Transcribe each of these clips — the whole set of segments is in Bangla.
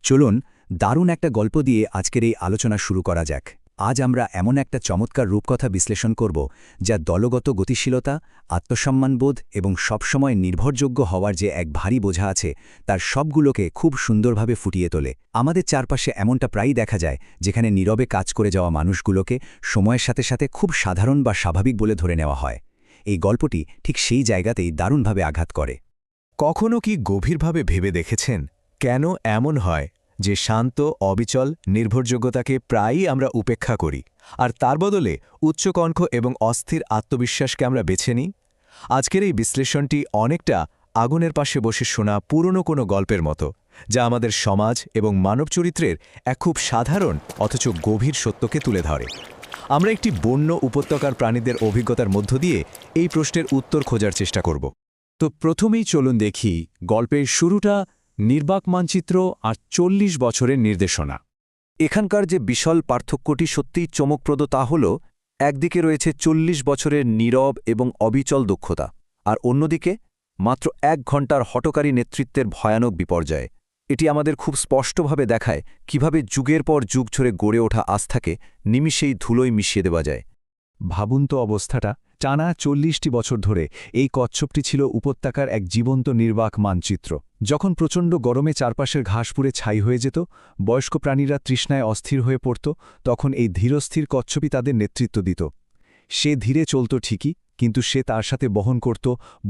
চলুন দারুণ একটা গল্প দিয়ে আজকের এই আলোচনা শুরু করা যাক। আজ আমরা এমন একটা চমৎকার রূপকথা বিশ্লেষণ করব যা দলগত গতিশীলতা, আত্মসম্মানবোধ এবং সবসময় নির্ভরযোগ্য হওয়ার যে এক ভারী বোঝা আছে তার সবগুলোকে খুব সুন্দরভাবে ফুটিয়ে তোলে। আমাদের চারপাশে এমনটা প্রায়ই দেখা যায় যেখানে নীরবে কাজ করে যাওয়া মানুষগুলোকে সময়ের সাথে সাথে খুব সাধারণ বা স্বাভাবিক বলে ধরে নেওয়া হয়। এই গল্পটি ঠিক সেই জায়গাতেই দারুণভাবে আঘাত করে। কখনো কি গভীরভাবে ভেবে দেখেছেন কেন এমন হয় যে শান্ত, অবিচল নির্ভরযোগ্যতাকে প্রায়ই আমরা উপেক্ষা করি, আর তার বদলে উচ্চকণ্ঠ এবং অস্থির আত্মবিশ্বাসকে আমরা বেছে নিই? আজকের এই বিশ্লেষণটি অনেকটা আগুনের পাশে বসে শোনা পুরনো কোনো গল্পের মতো, যা আমাদের সমাজ এবং মানব চরিত্রের এক খুব সাধারণ অথচ গভীর সত্যকে তুলে ধরে। আমরা একটি বন্য উপত্যকার প্রাণীদের অভিজ্ঞতার মধ্য দিয়ে এই প্রশ্নের উত্তর খোঁজার চেষ্টা করব। তো প্রথমেই চলুন দেখি গল্পের শুরুটা নির্বাক মানচিত্র আর ৪০ বছরের নির্দেশনা। এখানকার যে বিশাল পার্থক্যটি সত্যিই চমকপ্রদ তা হল, একদিকে রয়েছে ৪০ বছরের নীরব এবং অবিচল দক্ষতা, আর অন্যদিকে মাত্র ১ ঘণ্টার হঠকারী নেতৃত্বের ভয়ানক বিপর্যয়। এটি আমাদের খুব স্পষ্টভাবে দেখায় কিভাবে যুগের পর যুগ ধরে গড়ে ওঠা আস্থাকে নিমিষেই ধুলোয় মিশিয়ে দেওয়া যায়। ভাবুন তো অবস্থাটা, টানা ৪০টি বছর ধরে এই কচ্ছপটি ছিল উপত্যকার এক জীবন্ত নির্বাক মানচিত্র। যখন প্রচণ্ড গরমে চারপাশের ঘাস পুড়ে ছাই হয়ে যেত, বয়স্ক প্রাণীরা তৃষ্ণায় অস্থির হয়ে পড়ত, তখন এই ধীরস্থির কচ্ছপই তাদের নেতৃত্ব দিত। সে ধীরে চলত ঠিকই, কিন্তু সে তার সাথে বহন করত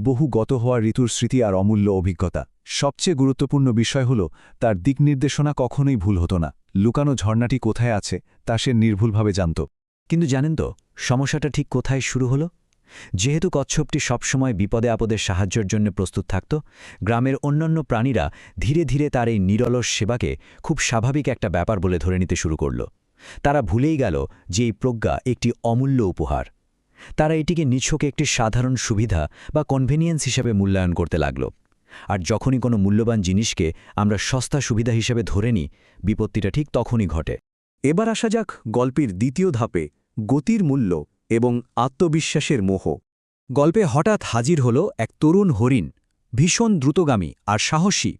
বহু গত হওয়া ঋতুর স্মৃতি আর অমূল্য অভিজ্ঞতা। সবচেয়ে গুরুত্বপূর্ণ বিষয় হল, তার দিকনির্দেশনা কখনোই ভুল হতো না। লুকানো ঝর্ণাটি কোথায় আছে তা সে নির্ভুলভাবে জানত। কিন্তু জানেন তো সমস্যাটা ঠিক কোথায় শুরু হলো? যেহেতু কচ্ছপটি সবসময় বিপদে আপদে সাহায্যের জন্য প্রস্তুত থাকত, গ্রামের অন্যান্য প্রাণীরা ধীরে ধীরে তার এই নিরলস সেবাকে খুব স্বাভাবিক একটা ব্যাপার বলে ধরে নিতে শুরু করল। তারা ভুলেই গেল যে এই প্রজ্ঞা একটি অমূল্য উপহার। তারা এটিকে নিছক একটি সাধারণ সুবিধা বা কনভেনিয়েন্স হিসেবে মূল্যায়ন করতে লাগল। আর যখনই কোনো মূল্যবান জিনিসকে আমরা সস্তা সুবিধা হিসেবে ধরে নিই, বিপত্তিটা ঠিক তখনই ঘটে। এবার আসা যাক গল্পের দ্বিতীয় ধাপে, গতির মূল্য এবং আত্মবিশ্বাসের মোহ। গল্পে হঠাৎ হাজির হল এক তরুণ হরিণ, ভীষণ দ্রুতগামী আর সাহসী।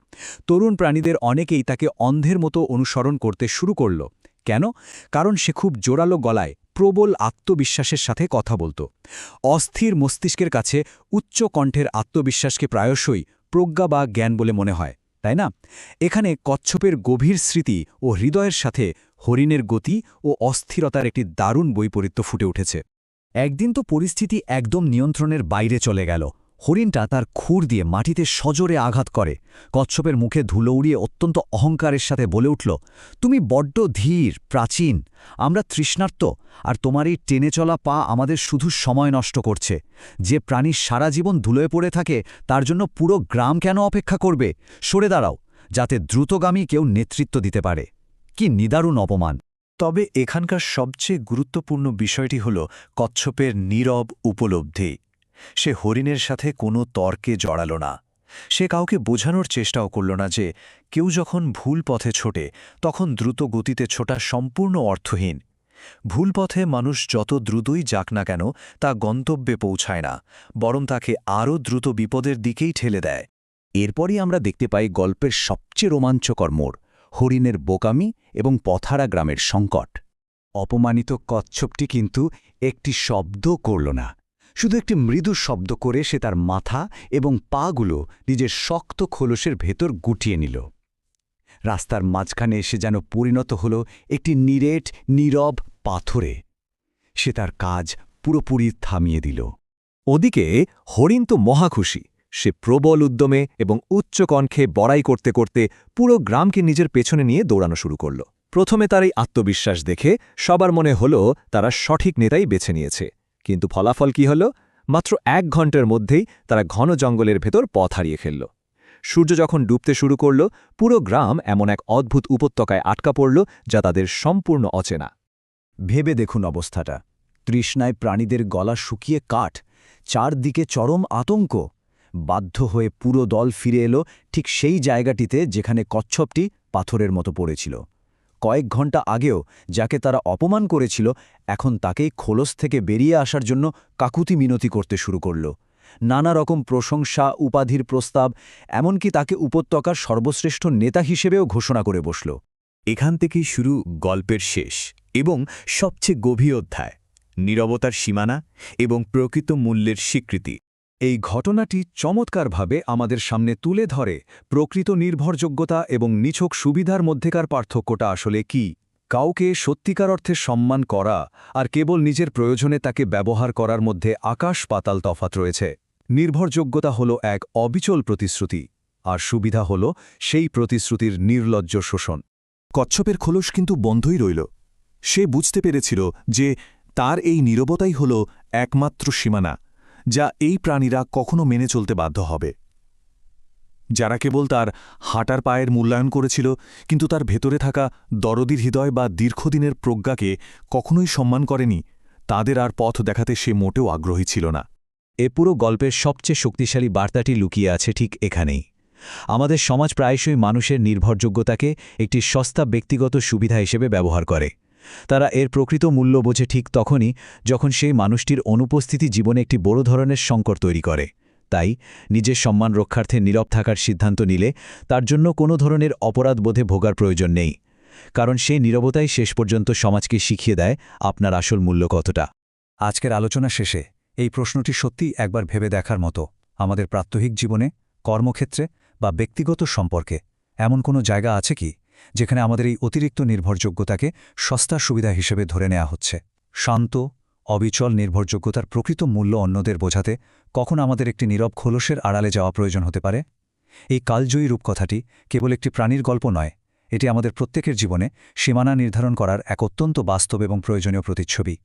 তরুণ প্রাণীদের অনেকেই তাকে অন্ধের মতো অনুসরণ করতে শুরু করল। কেন? কারণ সে খুব জোরালো গলায় প্রবল আত্মবিশ্বাসের সাথে কথা বলত। অস্থির মস্তিষ্কের কাছে উচ্চ কণ্ঠের আত্মবিশ্বাসকে প্রায়শই প্রজ্ঞা বা জ্ঞান বলে মনে হয়, তাই না? এখানে কচ্ছপের গভীর স্মৃতি ও হৃদয়ের সাথে হরিণের গতি ও অস্থিরতার একটি দারুণ বৈপরীত্য ফুটে উঠেছে। একদিন তো পরিস্থিতি একদম নিয়ন্ত্রণের বাইরে চলে গেল। হরিণটা তার খুর দিয়ে মাটিতে সজোরে আঘাত করে। কচ্ছপের মুখে ধুলো উড়িয়ে অত্যন্ত অহংকারের সাথে বলে উঠল, তুমি বড্ড ধীর, প্রাচীন, আমরা তৃষ্ণার্ত, আর তোমার এই টেনে চলা পা আমাদের শুধু সময় নষ্ট করছে। যে প্রাণী সারা জীবন ধুলোয় পড়ে থাকে তার জন্য পুরো গ্রাম কেন অপেক্ষা করবে? সরে দাঁড়াও, যাতে দ্রুতগামী কেউ নেতৃত্ব দিতে পারে। কি নিদারুণ অপমান! তবে এখানকার সবচেয়ে গুরুত্বপূর্ণ বিষয়টি হল কচ্ছপের নীরব উপলব্ধি। সে হরিণের সাথে কোনো তর্কে জড়াল না। সে কাউকে বোঝানোর চেষ্টাও করল না যে কেউ যখন ভুল পথে ছোটে তখন দ্রুত গতিতে ছোটা সম্পূর্ণ অর্থহীন। ভুল পথে মানুষ যত দ্রুতই যাক না কেন তা গন্তব্যে পৌঁছায় না, বরং তাকে আরও দ্রুত বিপদের দিকেই ঠেলে দেয়। এরপরই আমরা দেখতে পাই গল্পের সবচেয়ে রোমাঞ্চকর মোড়, হরিণের বোকামি এবং পথারা গ্রামের সংকট। অপমানিত কচ্ছপটি কিন্তু একটি শব্দ করল না, শুধু একটি মৃদু শব্দ করে সে তার মাথা এবং পাগুলো নিজের শক্ত খোলসের ভেতর গুটিয়ে নিল। রাস্তার মাঝখানে এসে যেন পরিণত হল একটি নিরেট, নীরব পাথরে। সে তার কাজ পুরোপুরি থামিয়ে দিল। ওদিকে হরিণ তো মহাখুশি। সে প্রবল উদ্যমে এবং উচ্চ কণ্ঠে বড়াই করতে করতে পুরো গ্রামকে নিজের পেছনে নিয়ে দৌড়ানো শুরু করল। প্রথমে তার এই আত্মবিশ্বাস দেখে সবার মনে হল তারা সঠিক নেতাই বেছে নিয়েছে। কিন্তু ফলাফল কি হল? মাত্র ১ ঘণ্টার মধ্যেই তারা ঘন জঙ্গলের ভেতর পথ হারিয়ে ফেলল। সূর্য যখন ডুবতে শুরু করল, পুরো গ্রাম এমন এক অদ্ভুত উপত্যকায় আটকা পড়ল যা তাদের সম্পূর্ণ অচেনা। ভেবে দেখুন অবস্থাটা, তৃষ্ণায় প্রাণীদের গলা শুকিয়ে কাঠ, চারদিকে চরম আতঙ্ক। বাধ্য হয়ে পুরো দল ফিরে এলো ঠিক সেই জায়গাটিতে যেখানে কচ্ছপটি পাথরের মতো পড়েছিল। কয়েক ঘণ্টা আগেও যাকে তারা অপমান করেছিল, এখন তাকেই খোলস থেকে বেরিয়ে আসার জন্য কাকুতি মিনতি করতে শুরু করল। নানা রকম প্রশংসা উপাধির প্রস্তাব, এমনকি তাকে উপত্যকার সর্বশ্রেষ্ঠ নেতা হিসেবেও ঘোষণা করে বসল। এখান থেকেই শুরু গল্পের শেষ এবং সবচেয়ে গভীর অধ্যায়, নীরবতার সীমানা এবং প্রকৃত মূল্যের স্বীকৃতি। এই ঘটনাটি চমৎকারভাবে আমাদের সামনে তুলে ধরে প্রকৃত নির্ভরযোগ্যতা এবং নিছক সুবিধার মধ্যেকার পার্থক্যটা আসলে কি। কাউকে সত্যিকার অর্থে সম্মান করা আর কেবল নিজের প্রয়োজনে তাকে ব্যবহার করার মধ্যে আকাশ পাতাল তফাৎ রয়েছে। নির্ভরযোগ্যতা হল এক অবিচল প্রতিশ্রুতি, আর সুবিধা হল সেই প্রতিশ্রুতির নির্লজ্জ শোষণ। কচ্ছপের খোলস কিন্তু বন্ধই রইল। সে বুঝতে পেরেছিল যে তার এই নীরবতাই হল একমাত্র সীমানা, যা এই প্রাণীরা কখনো মেনে চলতে বাধ্য হবে। যারা কেবল তার হাঁটার পায়ের মূল্যায়ন করেছিল, কিন্তু তার ভেতরে থাকা দরদির হৃদয় বা দীর্ঘদিনের প্রজ্ঞাকে কখনোই সম্মান করেনি, তাদের আর পথ দেখাতে সে মোটেও আগ্রহী ছিল না। এ পুরো গল্পের সবচেয়ে শক্তিশালী বার্তাটি লুকিয়ে আছে ঠিক এখানেই। আমাদের সমাজ প্রায়শই মানুষের নির্ভরযোগ্যতাকে একটি সস্তা ব্যক্তিগত সুবিধা হিসেবে ব্যবহার করে। তারা এর প্রকৃত মূল্য বোঝে ঠিক তখনই যখন সেই মানুষটির অনুপস্থিতি জীবনে একটি বড় ধরনের সংকট তৈরি করে। তাই নিজের সম্মান রক্ষার্থে নীরব থাকার সিদ্ধান্ত নিলে তার জন্য কোনো ধরনের অপরাধবোধে ভোগার প্রয়োজন নেই, কারণ সেই নীরবতাই শেষ পর্যন্ত সমাজকে শিখিয়ে দেয় আপনার আসল মূল্য কতটা। আজকের আলোচনা শেষে এই প্রশ্নটি সত্যিই একবার ভেবে দেখার মতো। আমাদের প্রাত্যহিক জীবনে, কর্মক্ষেত্রে বা ব্যক্তিগত সম্পর্কে এমন কোনো জায়গা আছে কি যেখানে আমাদের এই অতিরিক্ত নির্ভরযোগ্যতাকে সস্তা সুবিধা হিসেবে ধরে নেওয়া হচ্ছে? শান্ত, অবিচল নির্ভরযোগ্যতার প্রকৃত মূল্য অন্যদের বোঝাতে কখন আমাদের একটি নীরব খোলসের আড়ালে যাওয়া প্রয়োজন হতে পারে? এই কালজয়ী রূপকথাটি কেবল একটি প্রাণীর গল্প নয়, এটি আমাদের প্রত্যেকের জীবনে সীমানা নির্ধারণ করার এক অত্যন্ত বাস্তব এবং প্রয়োজনীয় প্রতিচ্ছবি।